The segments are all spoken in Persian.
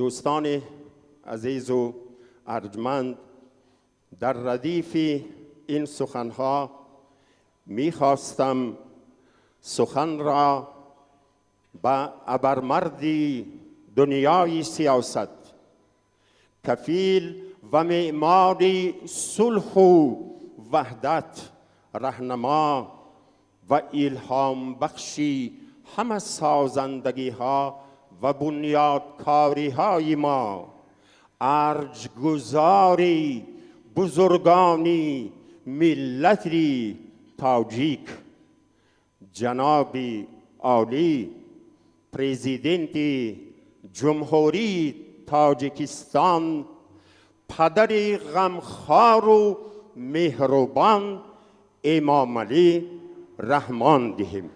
دوستان عزیز و ارجمند، در ردیف این سخنها می‌خواستم سخن را به ابرمردی دنیای سیاست، کفیل و معماری صلح و وحدت، رهنما و الهام بخشی همه سازندگی ها و بنیادکاری های ما، ارجگذاری بزرگانی ملتی تاجیک، جناب عالی پرزیدنت جمهوری تاجیکستان، پدر غمخوار و مهربان امام علی رحمان دهیم.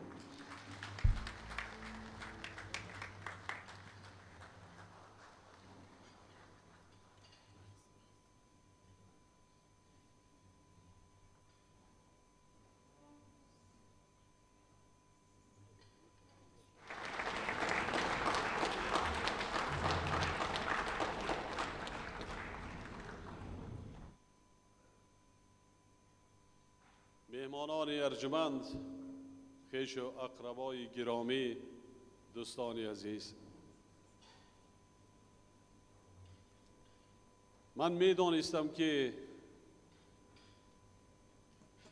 مهمانان ارجمند، خویش و اقربای گرامی، دوستان عزیز، من میدانستم که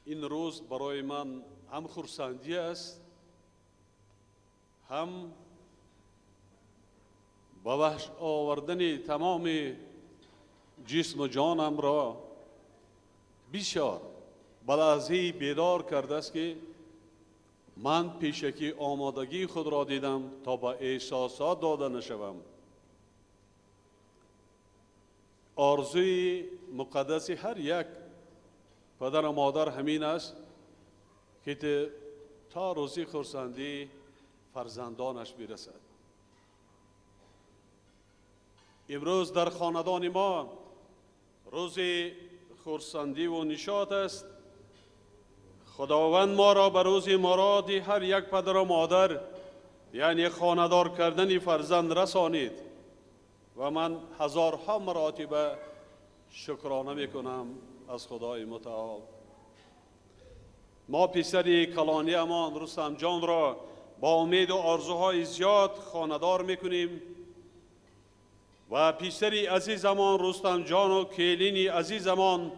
این روز برای من هم خرسندی است، هم به وحش آوردن تمام جسم و جانم را بسیار به لحظه بیدار کرده است که من پیشکی آمادگی خود را دیدم تا به احساسات داده نشوم. آرزوی مقدس هر یک پدر و مادر همین است که تا روزی خرسندی فرزندانش برسد. امروز در خاندان ما روز خرسندی و نشاط است. خداوند ما را به روز مراد هر یک پدر و مادر، یعنی خانه‌دار کردن فرزند رسانید و من هزارها مراتب شکرانه میکنم از خدای متعال. ما پسر کلانی امان رستم جان را با امید و آرزوهای زیاد خانه‌دار میکنیم و پسر عزیزمان رستم جان و کلین عزیزمان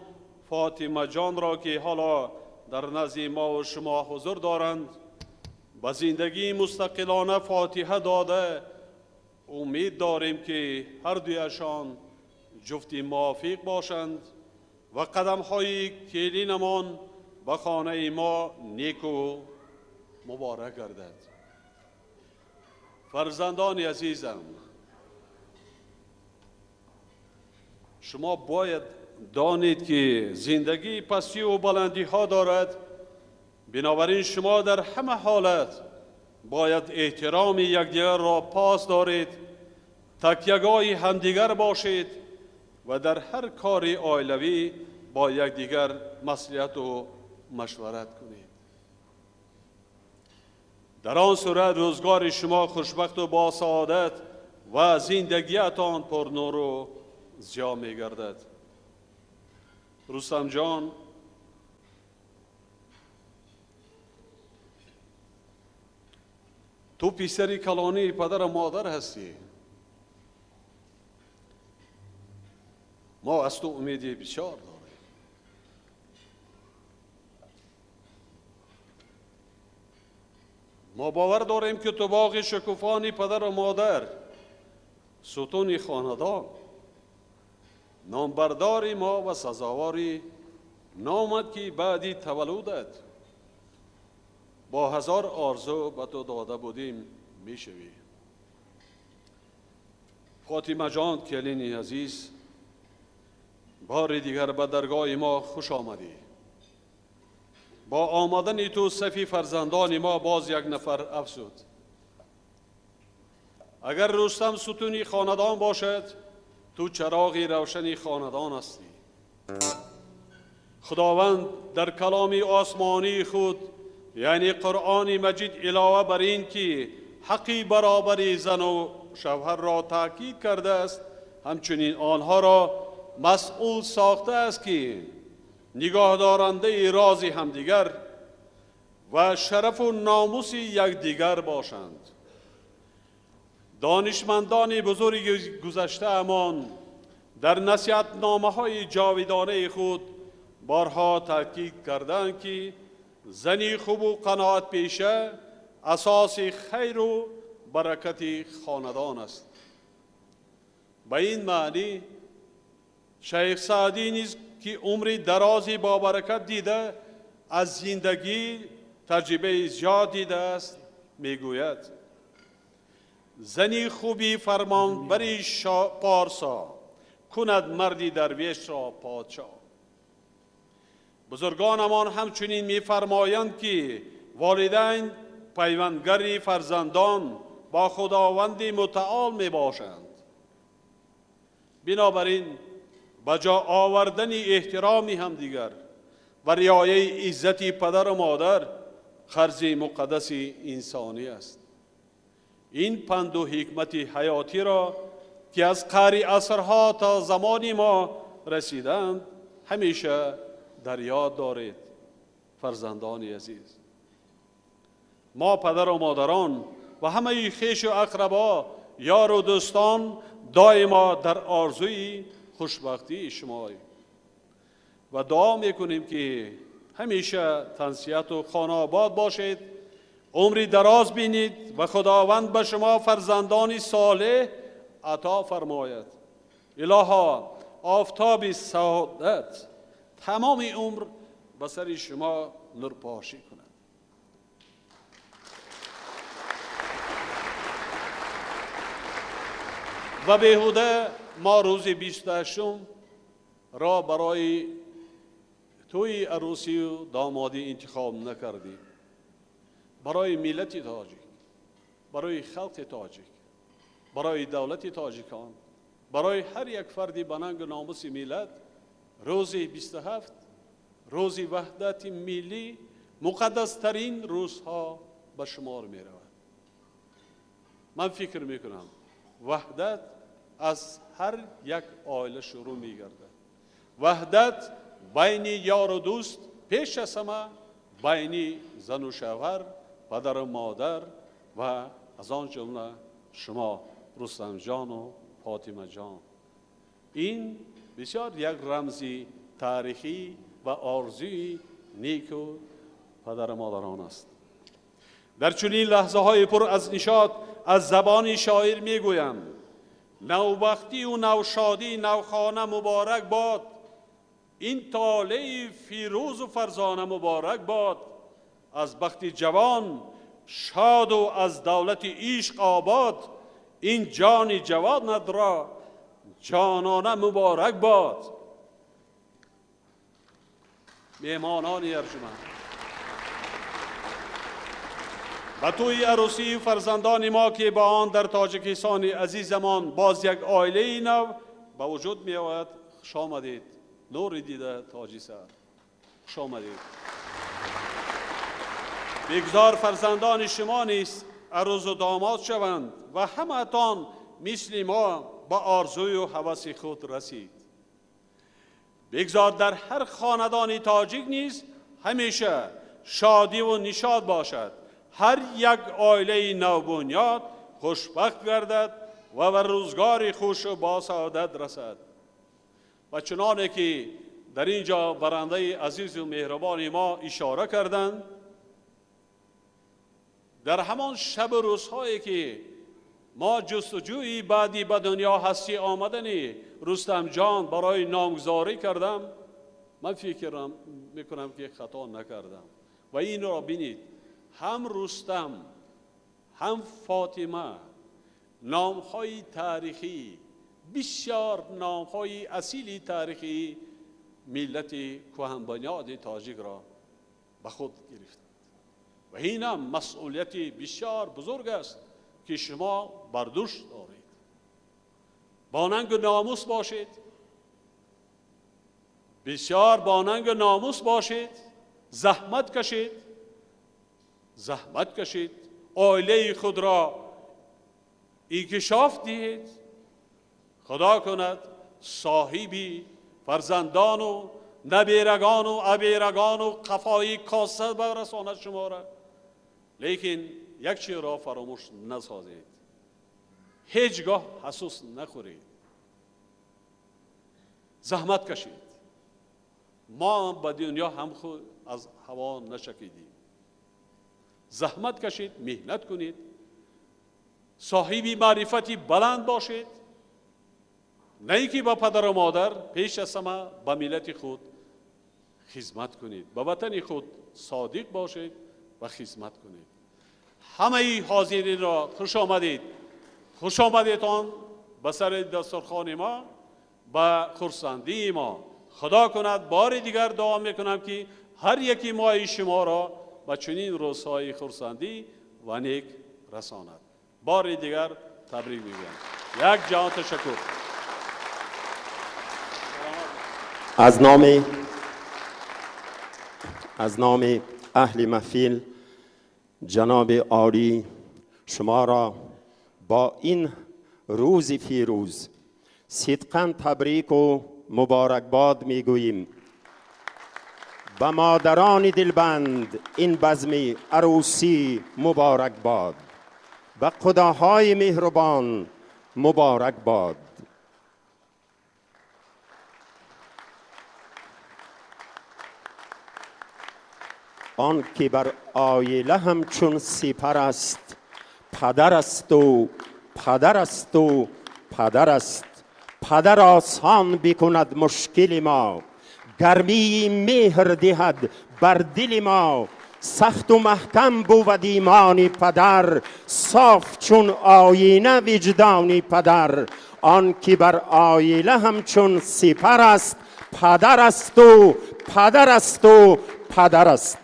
فاطمه جان را که حالا در نزد ما و شما حضور دارند، به زندگی مستقلانه فاتحه داده امید داریم که هر دویشان جفتی موافق باشند و قدم های کلینمان به خانه ما نیک و مبارک گردد. فرزندان عزیزم، شما باید دانید که زندگی پستی و بلندی ها دارد، بنابراین شما در همه حالت باید احترام یکدیگر را پاس دارید، تکیه‌گاه همدیگر باشید و در هر کار عائلوی با یکدیگر مصلحت و مشورت کنید. در آن صورت روزگار شما خوشبخت و با سعادت و زندگیتان پر نور و ضیا می گردد. رستم جان، تو پسر کلانی پدر و مادر هستی. ما از تو امیدی بسیار داریم. ما باور داریم که تو باغ شکوفانی پدر و مادر، ستون خاندان، نامبرداری ما و سزاواری نامد که بعدی تولدت با هزار آرزو به تو داده بودیم میشوی. فاطمه جان کلین عزیز، بار دیگر به درگاه ما خوش آمدی. با آمدن تو صفی فرزندان ما باز یک نفر افزود. اگر رستم ستونی خاندان باشد، تو چراغی روشنی خاندان هستی. خداوند در کلام آسمانی خود یعنی قرآن مجید علاوه بر این که حقی برابری زن و شوهر را تاکید کرده است، همچنین آنها را مسئول ساخته است که نگاهدارنده راز همدیگر و شرف و ناموس یکدیگر باشند. دانشمندان بزرگ گذشته امان در نصیحتنامه‌های جاودانه خود بارها تاکید کردند که زنی خوب و قناعت پیشه اساس خیر و برکت خاندان است. به این معنی شیخ سعدی نیز که عمر درازی با برکت دیده، از زندگی تجربه زیاد دیده است، میگوید زنی خوبی فرمانبری پارسا کند مردی درویش را پادشاه. بزرگانمان همچنین می‌فرمایند که والدین پیوندگر فرزندان با خداوند متعال میباشند. بنابراین به جا آوردن احترام همدیگر و رعایت عزت پدر و مادر خرج مقدس انسانی است. این پند و حکمت حیاتی را که از قعر عصرها تا زمان ما رسیدند همیشه در یاد دارید فرزندان عزیز. ما پدر و مادران و همه خویش و اقربا، یار و دوستان دائما در آرزوی خوشبختی شماییم و دعا میکنیم که همیشه تنصیحت و خانه آباد باشید، عمری دراز بینید و خداوند به شما فرزندانی صالح عطا فرماید. الها آفتاب سعادت تمام عمر به سر شما نورپاشی کند. و بیهوده ما روز 28 را برای توی عروسی و دامادی انتخاب نکردیم. برای ملت تاجیک، برای خلق تاجیک، برای دولت تاجیکان، برای هر یک فردی به ننگ و ناموس ملت روز 27 روز وحدت ملی مقدس ترین روزها به شمار می رود. من فکر می کنم وحدت از هر یک عائله شروع می گردد. وحدت بین یار و دوست، پیش از همه بین زن و شوهر، پدر و مادر و از آن جمله شما رستم جان و فاطمه جان. این بسیار یک رمزی تاریخی و آرزوی نیک و پدر و مادران است. در چنین لحظه های پر از نشاط از زبان شاعر می گویم نوبختی و نوشادی نوخانه مبارک باد، این طالع فیروز و فرزانه مبارک باد، از بخت جوان شاد و از دولت عشق آباد، این جان جوان ندرا جانانه مبارک باد. میهمانان ارجمند، به توی عروسی فرزندان ما که با آن در تاجیکستان عزیزمان باز یک عائله نو به وجود می آید، خوش آمدید. نور دیده تاجی سر، خوش آمدید. بگذار فرزندان شما نیست عروس و داماد شوند و همه تان مثل ما با آرزوی و هوس خود رسید. بگذار در هر خاندانی تاجیک نیست همیشه شادی و نشاط باشد، هر یک عائله نوبنیاد خوشبخت گردد و به روزگار خوش و با سعادت رسد. و چنانه که در اینجا برنده عزیز و مهربان ما اشاره کردند، در همان شب و روزهایی که ما جستجوی بعدی به دنیا هستی آمدن رستم جان برای نامگذاری کردم، من فکر میکنم که خطا نکردم. و این را بینید، هم رستم هم فاطمه نامهای تاریخی، بسیار نامهای اصیلی تاریخی ملت کهن بنیاد تاجیک را به خود گرفتند. و این هم مسئولیت بسیار بزرگ است که شما بر دوش دارید. با ننگ و ناموس باشید، بسیار با ننگ و ناموس باشید، زحمت کشید، عائله خود را انکشاف دهید. خدا کند صاحبی فرزندان و نبیرگان و ابیرگان و قفای کاسه برساند شما را. لیکن یک چیز را فراموش نسازید، هیچگاه حسوس نخورید، زحمت کشید. ما به دنیا هم خود از هوا نچکیدیم. زحمت کشید، مهنت کنید، صاحبی معرفتی بلند باشید، نه اینکه با پدر و مادر پیش از همه به ملت خود خدمت کنید، به وطن خود صادق باشید و خدمت کنید. همه حاضرین را خوش آمدید. خوش آمدیتان به سر دسترخوان ما، به خرسندی ما. خدا کند بار دیگر دعا میکنم که هر یکی ما شما را به چنین روزهای خرسندی و نیک رساند. بار دیگر تبریک میگویم. یک جهان تشکر. از نام اهل محفل جناب عالی شما را با این روز فیروز صدقاً تبریک و مبارکباد میگوییم. به مادران دلبند این بزم عروسی مبارکباد. به خداهای مهربان مبارکباد. آن که بر عایله همچون سپر است، پدر است و پدر است و پدر است. پدر آسان بکند مشکل ما، گرمی مهر دهد بر دل ما. سخت و محکم بود ایمان پدر، صاف چون آینه وجدان پدر. آن که بر عایله همچون سپر است، پدر است و پدر است و پدر است.